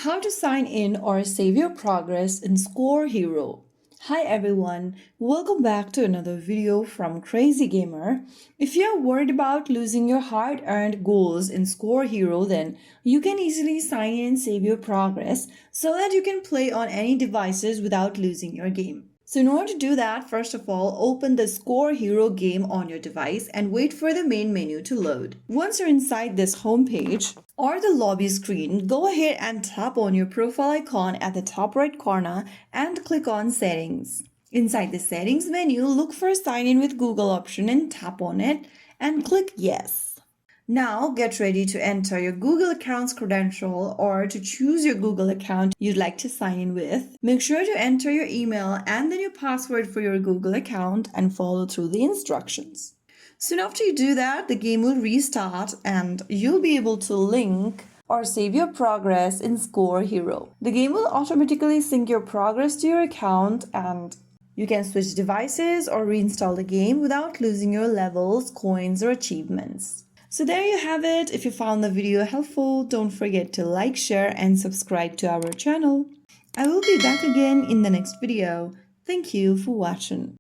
How to sign in or save your progress in Score Hero. Hi everyone, welcome back to another video from Crazy Gamer. If you're worried about losing your hard-earned goals in Score Hero, then you can easily sign in and save your progress so that you can play on any devices without losing your game. So in order to do that, first of all, open the Score Hero game on your device and wait for the main menu to load. Once you're inside this homepage or the lobby screen, go ahead and tap on your profile icon at the top right corner and click on Settings. Inside the Settings menu, look for Sign in with Google option and tap on it and click Yes. Now get ready to enter your Google account's credential or to choose your Google account you'd like to sign in with. Make sure to enter your email and then your password for your Google account and follow through the instructions. Soon after you do that, the game will restart and you'll be able to link or save your progress in Score Hero. The game will automatically sync your progress to your account and you can switch devices or reinstall the game without losing your levels, coins, or achievements. So there you have it. If you found the video helpful, don't forget to like, share, and subscribe to our channel. I will be back again in the next video. Thank you for watching.